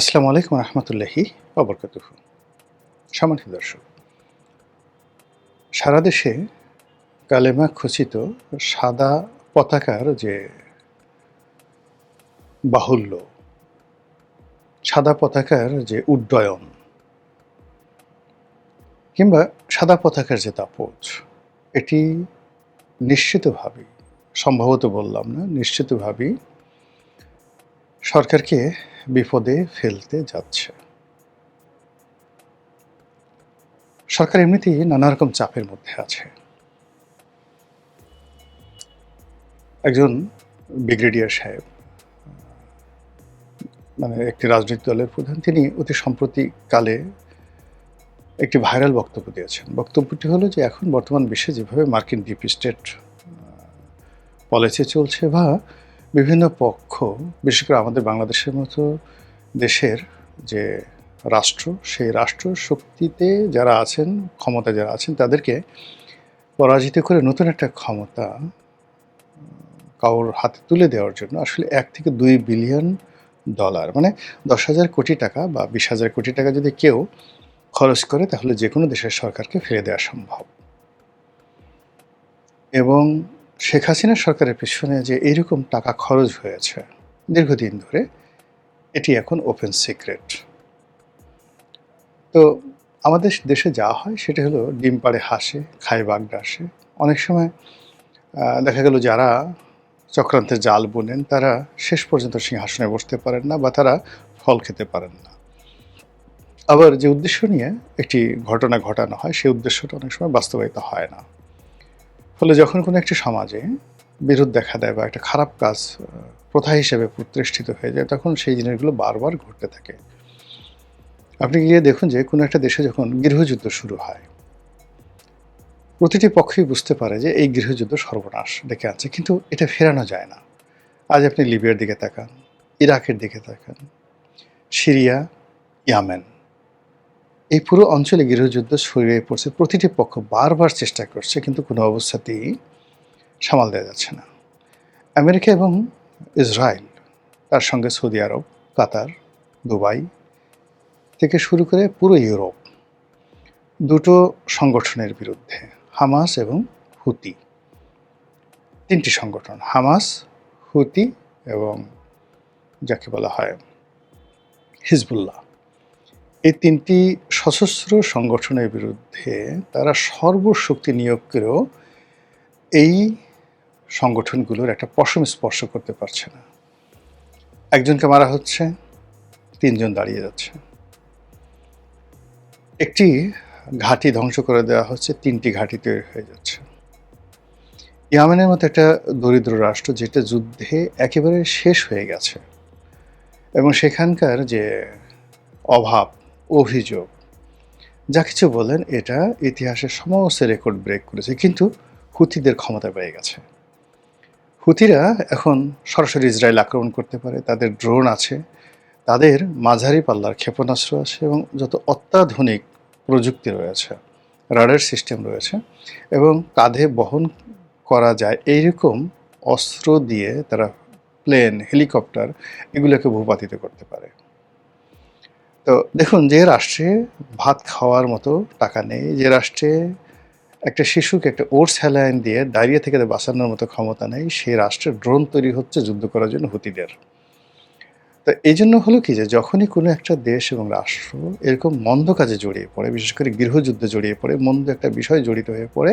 আসসালামু আলাইকুম রহমতুল্লাহি ওবরকাতুহু। সম্মানিত দর্শক, সারা দেশে কালেমা খচিত সাদা পতাকার যে বাহুল্য, সাদা পতাকার যে উড্ডয়ন কিংবা সাদা পতাকার যে দাপট, এটি নিশ্চিতভাবেই, সম্ভবত বললাম না, নিশ্চিতভাবেই সরকারকে বিপদে ফেলতে যাচ্ছে। সরকার এমনিতেই নানা রকম চাপের মধ্যে আছে। একজন ব্রিগেডিয়ার সাহেব, মানে একটি রাজনৈতিক দলের প্রধান, তিনি অতি সম্প্রতিকালে একটি ভাইরাল বক্তব্য দিয়েছেন। বক্তব্যটি হলো যে এখন বর্তমান বিশ্বে যেভাবে মার্কিন ডিপ স্টেট পলিসি চলছে বা বিভিন্ন পক্ষ, বিশেষ করে আমাদের বাংলাদেশের মতো দেশের যে রাষ্ট্র, সেই রাষ্ট্র শক্তিতে যারা আছেন, ক্ষমতায় যারা আছেন, তাদেরকে পরাজিত করে নতুন একটা ক্ষমতা কারোর হাতে তুলে দেওয়ার জন্য আসলে 1 থেকে 2 বিলিয়ন ডলার, মানে 10,000 কোটি টাকা বা 20,000 কোটি টাকা যদি কেউ খরচ করে, তাহলে যে কোনো দেশের সরকারকে ফেলে দেওয়া সম্ভব। এবং শেখ হাসিনার সরকারের পেছনে যে এইরকম টাকা খরচ হয়েছে দীর্ঘদিন ধরে, এটি এখন ওপেন সিক্রেট। তো আমাদের দেশে যা হয় সেটা হলো ডিম পাড়ে হাসে, খায় বাঘ ডাসে। অনেক সময় দেখা গেল যারা চক্রান্তের জাল বুনেন তারা শেষ পর্যন্ত সিংহাসনে বসতে পারেন না বা তারা ফল খেতে পারেন না। আবার যে উদ্দেশ্য নিয়ে একটি ঘটনা ঘটানো হয়, সেই উদ্দেশ্যটা অনেক সময় বাস্তবায়িত হয় না। ফলে যখন কোনো একটি সমাজে বিরোধ দেখা দেয় বা একটা খারাপ কাজ প্রথা হিসেবে প্রতিষ্ঠিত হয়ে যায়, তখন সেই জিনিসগুলো বারবার ঘটতে থাকে। আপনি গিয়ে দেখুন যে কোনো একটা দেশে যখন গৃহযুদ্ধ শুরু হয়, প্রতিটি পক্ষই বুঝতে পারে যে এই গৃহযুদ্ধ সর্বনাশ ডেকে আনছে, কিন্তু এটা ফেরানো যায় না। আজ আপনি লিবিয়ার দিকে তাকান, ইরাকের দিকে তাকান, সিরিয়া, ইয়ামেন, এই পুরো অঞ্চলে গৃহযুদ্ধ ছড়িয়ে পড়ছে। প্রতিটি পক্ষ বারবার চেষ্টা করছে, কিন্তু কোনো অবস্থাতেই সামাল দেওয়া যাচ্ছে না। আমেরিকা এবং ইসরায়েল, তার সঙ্গে সৌদি আরব, কাতার, দুবাই থেকে শুরু করে পুরো ইউরোপ, দুটো সংগঠনের বিরুদ্ধে, হামাস এবং হুতি, 3টি সংগঠন, হামাস, হুতি এবং যাকে বলা হয় হিজবুল্লাহ, এই 3টি সশস্ত্র সংগঠনের বিরুদ্ধে তারা সর্বশক্তি নিয়োগ করেও এই সংগঠনগুলোর একটা পশম স্পর্শ করতে পারছে না। একজনকে মারা হচ্ছে, 3 জন দাঁড়িয়ে যাচ্ছে। একটি ঘাঁটি ধ্বংস করে দেওয়া হচ্ছে, 3টি ঘাঁটি তৈরি হয়ে যাচ্ছে। ইয়েমেনের মতো একটা দরিদ্র রাষ্ট্র, যেটা যুদ্ধে একেবারে শেষ হয়ে গেছে এবং সেখানকার যে অভাব, অভিযোগ, যা কিছু বলেন, এটা ইতিহাসের সমস্ত রেকর্ড ব্রেক করেছে, কিন্তু হুতিদের ক্ষমতা বেড়ে গেছে। হুতিরা এখন সরাসরি ইসরায়েল আক্রমণ করতে পারে, তাদের ড্রোন আছে, তাদের মাঝারি পাল্লার ক্ষেপণাস্ত্র আছে এবং যত অত্যাধুনিক প্রযুক্তি রয়েছে, রাডার সিস্টেম রয়েছে এবং কাঁধে বহন করা যায় এইরকম অস্ত্র দিয়ে তারা প্লেন, হেলিকপ্টার এগুলোকে ভূপাতিত করতে পারে। তো দেখুন, যে রাষ্ট্রে ভাত খাওয়ার মতো টাকা নেই, যে রাষ্ট্রে একটা শিশুকে একটা ওটস স্যালাইন দিয়ে ডায়রিয়া থেকে বাঁচানোর মতো ক্ষমতা নেই, সেই রাষ্ট্রের ড্রোন তৈরি হচ্ছে যুদ্ধ করার জন্য হুতিদের। তো এই জন্য হলো কি, যে যখনই কোনো একটা দেশ এবং রাষ্ট্র এরকম মন্দ কাজে জড়িয়ে পড়ে, বিশেষ করে গৃহযুদ্ধে জড়িয়ে পড়ে, মন্দ একটা বিষয় জড়িত হয়ে পড়ে,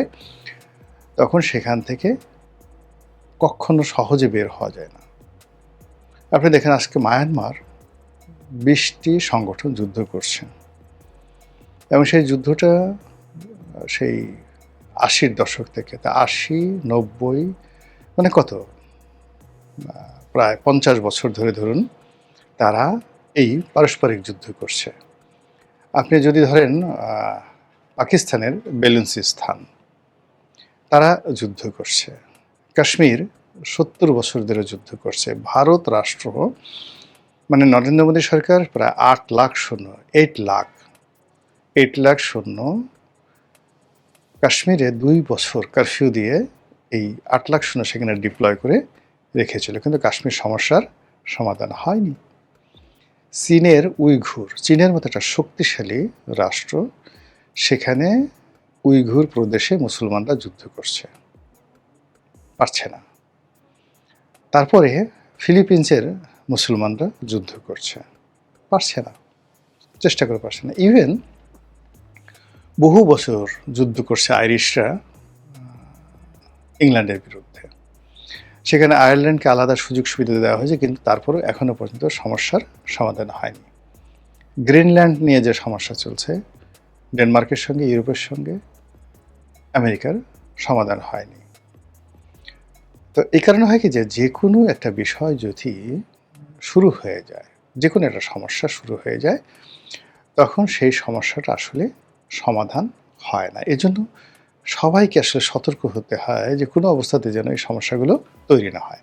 তখন সেখান থেকে কখনো সহজে বের হওয়া যায় না। আপনি দেখেন আজকে মায়ানমার 20টি সংগঠন যুদ্ধ করছে এবং সেই যুদ্ধটা সেই 80-র দশক থেকে, তা 80, 90, মানে কত, প্রায় 50 বছর ধরে ধরুন তারা এই পারস্পরিক যুদ্ধ করছে। আপনি যদি ধরেন পাকিস্তানের বেলুচিস্তান, তারা যুদ্ধ করছে। কাশ্মীর 70 বছর ধরে যুদ্ধ করছে। ভারত রাষ্ট্র, মানে নরেন্দ্র মোদী সরকার প্রায় 8 লাখ সৈন্য, 8 লাখ সৈন্য কাশ্মীরে 2 বছর কারফিউ দিয়ে এই 8 লাখ সৈন্য সেখানে ডিপ্লয় করে রেখেছিল, কিন্তু কাশ্মীর সমস্যার সমাধান হয়নি। চীনের মতো একটা শক্তিশালী রাষ্ট্র, সেখানে উইঘুর প্রদেশে মুসলমানরা যুদ্ধ করছে, পারছে না। তারপরে ফিলিপিন্সের মুসলমানরা যুদ্ধ করছে, পারছে না, চেষ্টা করে পারছে না। ইভেন বহু বছর যুদ্ধ করছে আইরিশরা ইংল্যান্ডের বিরুদ্ধে, সেখানে আয়ারল্যান্ডকে আলাদা সুযোগ সুবিধা দেওয়া হয়েছে, কিন্তু তারপরেও এখনো পর্যন্ত সমস্যার সমাধান হয়নি। গ্রিনল্যান্ড নিয়ে যে সমস্যা চলছে, ডেনমার্কের সঙ্গে, ইউরোপের সঙ্গে আমেরিকার সমাধান হয়নি। তো এই কারণে হয় কি, যে কোনো একটা বিষয় যদি শুরু হয়ে যায়, যে কোনো একটা সমস্যা শুরু হয়ে যায়, তখন সেই সমস্যাটা আসলে সমাধান হয় না। এজন্য সবাইকে আসলে সতর্ক হতে হয় যে কোনো অবস্থাতে যেন এই সমস্যাগুলো তৈরি না হয়।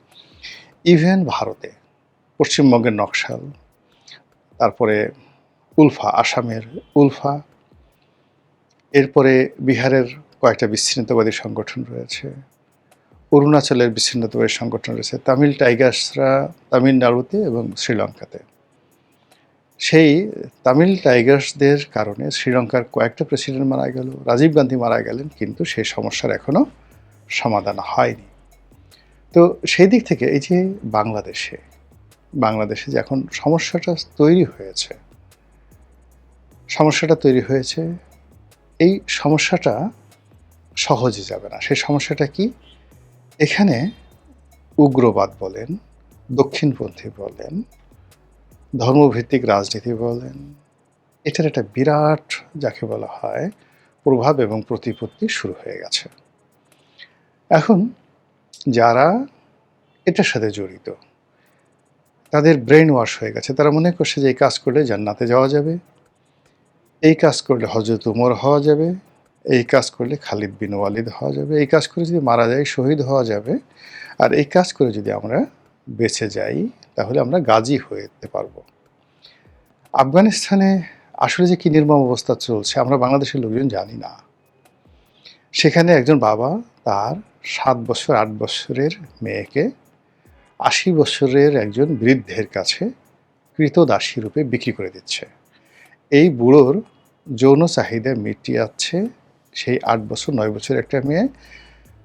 ইভেন ভারতে পশ্চিমবঙ্গের নকশাল, তারপরে উলফা, আসামের উলফা, এরপরে বিহারের কয়েকটা বিচ্ছিন্নতাবাদী সংগঠন রয়েছে, অরুণাচলের বিচ্ছিন্নতাবাদী সংগঠন রয়েছে, তামিল টাইগার্সরা তামিলনাড়ুতে এবং শ্রীলঙ্কাতে। সেই তামিল টাইগার্সদের কারণে শ্রীলঙ্কার কয়েকটা প্রেসিডেন্ট মারা গেল, রাজীব গান্ধী মারা গেলেন, কিন্তু সেই সমস্যার এখনও সমাধান হয়নি। তো সেই দিক থেকে এই যে বাংলাদেশে যে এখন সমস্যাটা তৈরি হয়েছে, এই সমস্যাটা সহজে যাবে না। সেই সমস্যাটা কি? এখানে উগ্রবাদ বলেন, দক্ষিণপন্থী বলেন, ধর্মভিত্তিক রাজনীতি বলেন, এটার একটা বিরাট, যাকে বলা হয়, প্রভাব এবং প্রতিপত্তি শুরু হয়ে গেছে। এখন যারা এটার সাথে জড়িত, তাদের ব্রেন ওয়াশ হয়ে গেছে। তারা মনে করছে যে এই কাজ করলে জান্নাতে যাওয়া যাবে, এই কাজ করলে হযরত উমর হওয়া যাবে, এই কাজ করলে খালিদ বিন ওয়ালিদ হওয়া যাবে, এই কাজ করে যদি মারা যায় শহীদ হওয়া যাবে, আর এই কাজ করে যদি আমরা বেঁচে যাই তাহলে আমরা গাজী হয়ে যেতে পারবো। আফগানিস্তানে আসলে যে কী নির্মম অবস্থা চলছে আমরা বাংলাদেশের লোকজন জানি না। সেখানে একজন বাবা তার 7 বছর 8 বছরের মেয়েকে 80 বছরের একজন বৃদ্ধের কাছে কৃতদাসী রূপে বিক্রি করে দিচ্ছে। এই বুড়োর যৌন চাহিদা মিটিয়াচ্ছে সেই 8 বছর 9 বছরের একটা মেয়ে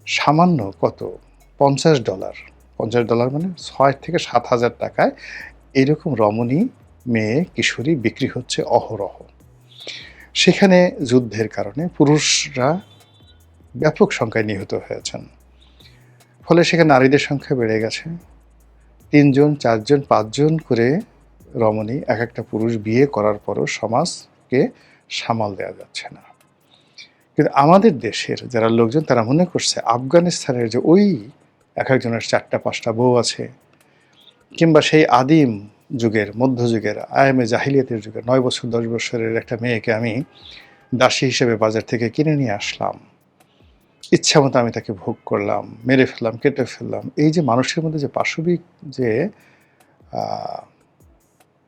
সামান্য কত $50, $50 মানে 6 থেকে 7 হাজার টাকায় এইরকম রমণী মেয়ে কিশোরী বিক্রি হচ্ছে অহরহ। সেখানে যুদ্ধের কারণে পুরুষরা ব্যাপক সংখ্যায় নিহত হয়েছেন, ফলে সেখানে নারীদের সংখ্যা বেড়ে গেছে। 3 জন 4 জন 5 জন করে রমণী এক একটা পুরুষ বিয়ে করার পরও সমাজকে সামাল দেওয়া যাচ্ছে না। কিন্তু আমাদের দেশের যারা লোকজন তারা মনে করছে আফগানিস্তানের যে ওই এক একজনের 4টা 5টা বউ আছে, কিংবা সেই আদিম যুগের, মধ্যযুগের, আয়ামে জাহিলিয়াতের যুগের 9 বছর 10 বছরের একটা মেয়েকে আমি দাসী হিসেবে বাজার থেকে কিনে নিয়ে আসলাম, ইচ্ছা মতো আমি তাকে ভোগ করলাম, মেরে ফেললাম, কেটে ফেললাম, এই যে মানুষের মধ্যে যে পাশবিক যে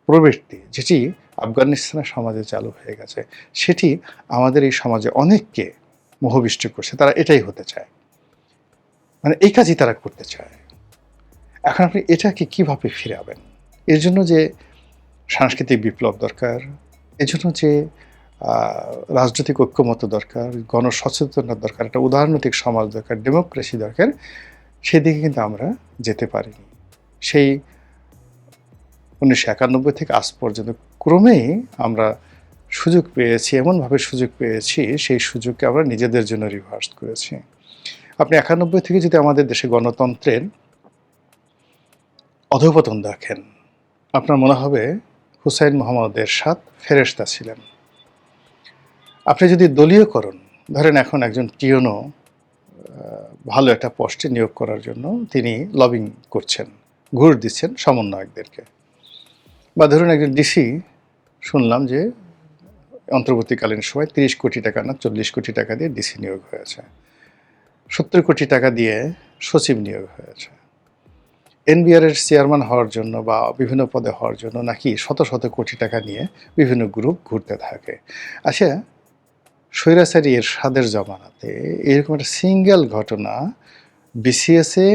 প্রবৃত্তি, যেটি আফগানিস্তানের সমাজে চালু হয়ে গেছে, সেটি আমাদের এই সমাজে অনেককে মোহবিষ্ট করছে। তারা এটাই হতে চায়, মানে এই কাজই তারা করতে চায়। এখন আপনি এটাকে কিভাবে ফিরাবেন? এর জন্য যে সাংস্কৃতিক বিপ্লব দরকার, এজন্য যে রাজনৈতিক ঐক্যমত্য দরকার, গণসচেতনতা দরকার, একটা উদারনৈতিক সমাজ দরকার, ডেমোক্রেসি দরকার, সেদিকে কিন্তু আমরা যেতে পারিনি। সেই 1991 থেকে আজ পর্যন্ত ক্রমেই আমরা সুযোগ পেয়েছি, এমনভাবে সুযোগ পেয়েছি, সেই সুযোগকে আমরা নিজেদের জন্য রিভার্স করেছি। আপনি 91 থেকে যদি আমাদের দেশে গণতন্ত্রের অধঃপতন দেখেন, আপনার মনে হবে হুসাইন মোহাম্মদ এরশাদ ফেরেশতা ছিলেন। আপনি যদি দলীয়করণ ধরেন, এখন একজন টিওনো ভালো একটা পোস্টে নিয়োগ করার জন্য তিনি লবিং করছেন, ঘুষ দিচ্ছেন সমন্বয়কদেরকে, বা ধরুন একজন ডিসি শুনলাম যে অন্তর্বর্তীকালীন সময় 30 কোটি টাকা না 40 কোটি টাকা দিয়ে ডিসি নিয়োগ হয়েছে, 70 কোটি টাকা দিয়ে সচিব নিয়োগ হয়েছে। এনবিআরের চেয়ারম্যান হওয়ার জন্য বা বিভিন্ন পদে হওয়ার জন্য নাকি শত শত কোটি টাকা নিয়ে বিভিন্ন গ্রুপ ঘুরতে থাকে। আচ্ছা, স্বৈরাচারী এরশাদের জমানাতে এরকম একটা সিঙ্গেল ঘটনা বিসিএসে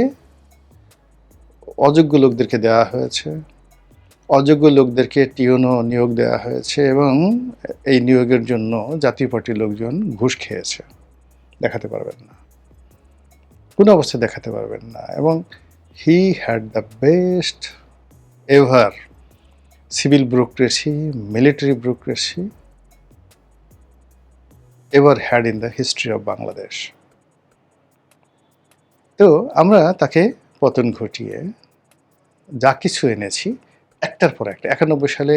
অযোগ্য লোকদেরকে দেওয়া হয়েছে, অযোগ্য লোকদেরকে টিওনো নিয়োগ দেওয়া হয়েছে এবং এই নিয়োগের জন্য জাতীয় পার্টির লোকজন ঘুষ খেয়েছে, দেখাতে পারবেন না, কোনো অবস্থায় দেখাতে পারবেন না। এবং he had the best ever civil bureaucracy, military bureaucracy ever had in the history of Bangladesh. তো আমরা তাকে পতন ঘটিয়ে যা কিছু এনেছি একটার পর একটা, 91 সালে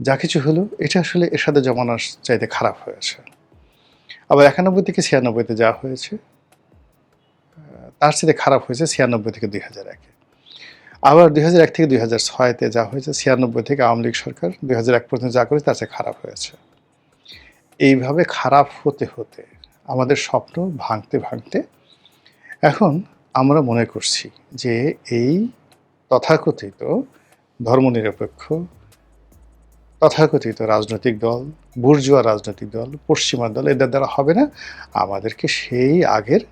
যা কিছু হলো এটা আসলে এরশাদের জমানার চাইতে খারাপ হয়েছে। আবার 91 থেকে 96-তে যা হয়েছে তার সাথে খারাপ হয়েছে 96 থেকে 2001-এ। আবার 2001 থেকে 2006-তে যা হয়েছে, 96 থেকে আওয়ামী লীগ সরকার 2001 পর্যন্ত যা করেছে তার চেয়ে খারাপ হয়েছে। এইভাবে খারাপ হতে হতে আমাদের স্বপ্ন ভাঙতে ভাঙতে এখন আমরা মনে করছি যে এই তথাকথিত ধর্মনিরপেক্ষ, তথাকথিত রাজনৈতিক দল, বুর্জোয়া রাজনৈতিক দল, পশ্চিমা দল, এদের দ্বারা হবে না। আমাদেরকে সেই আগের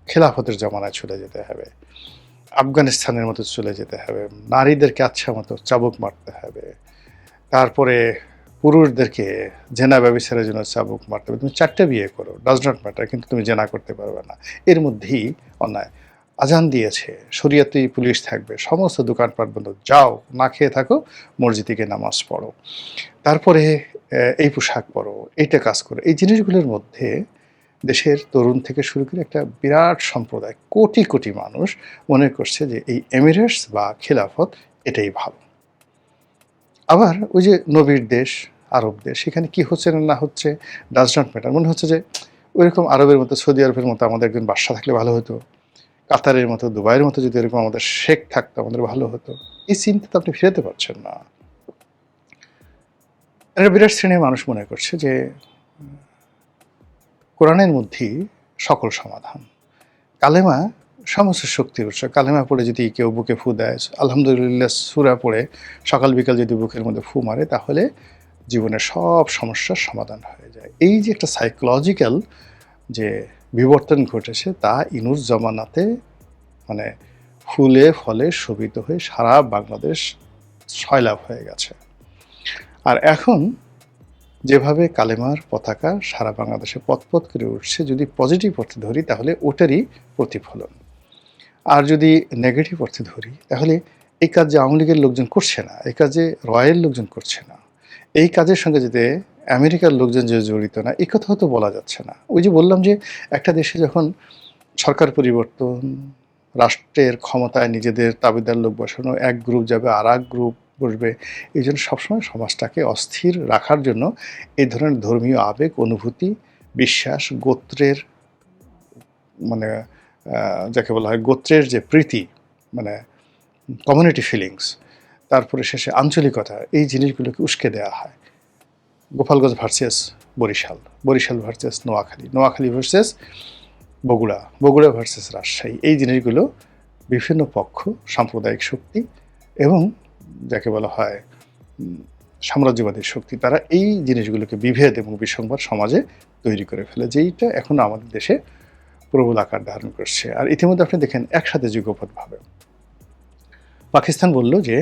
খেলাফতের জমানায় চলে যেতে হবে, আফগানিস্তানের মতো চলে যেতে হবে, নারীদেরকে আচ্ছা মতো চাবুক মারতে হবে, তারপরে পুরুষদেরকে জেনা ব্যভিচারের জন্য চাবুক মারতে হবে। তুমি 4টে বিয়ে করো, ডাজ নট ম্যাটার, কিন্তু তুমি জেনা করতে পারবে না, এর মধ্যেই অন্যায়। আজান দিয়েছে, শরিয়াতি পুলিশ থাকবে, সমস্ত দোকানপাট বন্ধ, যাও না খেয়ে থাকো, মসজিদে গিয়ে নামাজ পড়ো, তারপরে এই পোশাক পরো, এইটা কাজ করো। এই জিনিসগুলোর মধ্যে দেশের তরুণ থেকে শুরু করে একটা বিরাট সম্প্রদায়, কোটি কোটি মানুষ মনে করছে যে এই এমিরেটস বা খেলাফত এটাই ভালো। আবার ওই যে নবীর দেশ, আরব দেশ, সেখানে কি হচ্ছে না হচ্ছে ডাজ নট ম্যাটার। মনে হচ্ছে যে ওইরকম আরবের মতো, সৌদি আরবের মতো আমাদের একজন বাদশা থাকলে ভালো হতো, কাতারের মতো, দুবাইয়ের মতো যদি এরকম আমাদের শেখ থাকতো আমাদের ভালো হতো। এই চিন্তা তো আপনি ফিরাতে পারছেন না। একটা বিরাট শ্রেণীর মানুষ মনে করছে যে কোরআনের মধ্যেই সকল সমাধান, কালেমা সমস্ত শক্তির উৎস। কালেমা পড়ে যদি কেউ বুকে ফু দেয়, আলহামদুলিল্লাহ সূরা পড়ে সকাল বিকাল যদি বুকের মধ্যে ফু মারে, তাহলে জীবনের সব সমস্যার সমাধান হয়ে যায়। এই যে একটা সাইকোলজিক্যাল যে বিবর্তন ঘটেছে, তা ইনুস জমানাতে মানে ফুলে ফলে শোভিত হয়ে সারা বাংলাদেশ সয়লাভ হয়ে গেছে। আর এখন যেভাবে কালেমার পতাকা সারা বাংলাদেশে পথ করে উঠছে, যদি পজিটিভ অর্থে ধরি তাহলে ওটারই প্রতিফলন, আর যদি নেগেটিভ অর্থে ধরি তাহলে এই কাজ যে আওয়ামী লীগের লোকজন করছে না, এই কাজে রয়ের লোকজন করছে না, এই কাজের সঙ্গে যদি আমেরিকার লোকজন যে জড়িত না, এই কথা তো বলা যাচ্ছে না। ওই যে বললাম যে একটা দেশে যখন সরকার পরিবর্তন, রাষ্ট্রের ক্ষমতায় নিজেদের তাবেদার লোক বসানো, এক গ্রুপ যাবে আর এক গ্রুপ বসবে, এই জন্য সবসময় সমাজটাকে অস্থির রাখার জন্য এই ধরনের ধর্মীয় আবেগ, অনুভূতি, বিশ্বাস, গোত্রের মানে যাকে বলা হয় গোত্রের যে প্রীতি, মানে কমিউনিটি ফিলিংস, তারপরে শেষে আঞ্চলিকতা, এই জিনিসগুলোকে উস্কে দেওয়া হয়। Gopalganj versus Barishal, Barishal versus Noakhali, Noakhali versus Bogura, Bogura versus Rajshahi, এই জিনিসগুলো বিভিন্ন পক্ষ, সাম্প্রদায়িক শক্তি এবং যাকে বলা হয় সাম্রাজ্যবাদী শক্তি, তারা এই জিনিসগুলোকে বিভেদ এবং বিসংবাদ সমাজে তৈরি করে ফেলে, যেইটা এখন আমাদের দেশে প্রবল আকার ধারণ করছে। আর ইতিমধ্যে আপনি দেখেন একসাথে যুগপৎভাবে পাকিস্তান বলল যে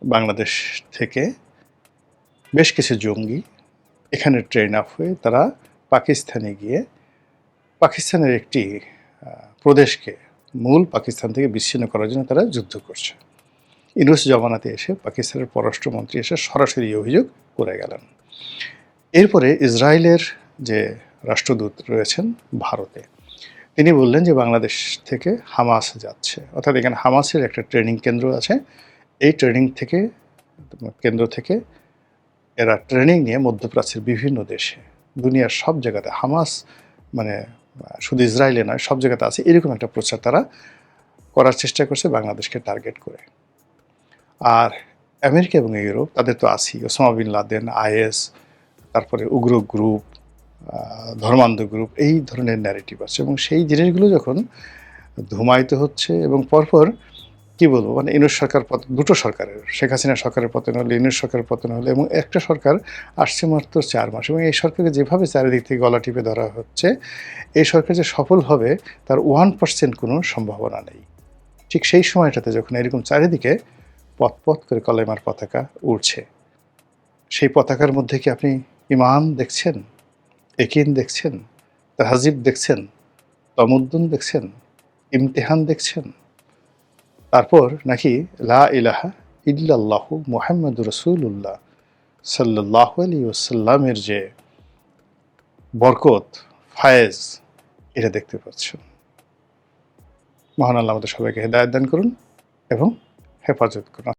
বাংলাদেশ থেকে বেশ কিছু জঙ্গি এখানে ট্রেন আপ হয়ে তারা পাকিস্তানে গিয়ে পাকিস্তানের একটি প্রদেশকে মূল পাকিস্তান থেকে বিচ্ছিন্ন করার জন্য তারা যুদ্ধ করছে। ইউনূস জমানাতে এসে পাকিস্তানের পররাষ্ট্রমন্ত্রী এসে সরাসরি অভিযোগ করে গেলেন। এরপরে ইসরায়েলের যে রাষ্ট্রদূত রয়েছেন ভারতে, তিনি বললেন যে বাংলাদেশ থেকে হামাস যাচ্ছে, অর্থাৎ এখানে হামাসের একটা ট্রেনিং কেন্দ্র আছে, এই ট্রেনিং কেন্দ্র থেকে এরা ট্রেনিং নিয়ে মধ্যপ্রাচ্যের বিভিন্ন দেশে, দুনিয়ার সব জায়গাতে, হামাস মানে শুধু ইসরায়েলে নয় সব জায়গাতে আছে, এরকম একটা প্রচার তারা করার চেষ্টা করছে বাংলাদেশকে টার্গেট করে। আর আমেরিকা এবং ইউরোপ তাদের তো আছেই, ওসামা বিন লাদেন, আইএস, তারপরে উগ্র গ্রুপ, ধর্মান্ধ গ্রুপ, এই ধরনের ন্যারেটিভ আছে। এবং সেই জিনিসগুলো যখন ধুমায়িত হচ্ছে এবং পরপর কি বলবো, মানে ইউনূস সরকার দুটো সরকারের, শেখ হাসিনা সরকারের পতন হলে, ইউনূস সরকারের পতন হলে, এবং একটা সরকার আসছে মাত্র 4 মাস, এবং এই সরকারকে যেভাবে চারিদিক থেকে গলা টিপে ধরা হচ্ছে, এই সরকার যে সফল হবে তার 1% কোনো সম্ভাবনা নেই। ঠিক সেই সময়টাতে যখন এরকম চারিদিকে পথ করে কলেমার পতাকা উড়ছে। সেই পতাকার মধ্যে কি আপনি ঈমান দেখছেন, ইয়াকিন দেখছেন, তাহজিব দেখছেন, তমুদ্দুন দেখছেন, ইমতিহান দেখছেন? তারপর নাকি লা ইলাহা ইল্লাল্লাহু মুহাম্মাদুর রাসূলুল্লাহ সাল্লাল্লাহু আলাইহি ওয়াসাল্লামের যে বরকত, ফায়েজ, এটা দেখতে পাচ্ছেন। মহান আল্লাহ আমাদের সবাইকে হেদায়েত দান করুন এবং হেফাজত করুন।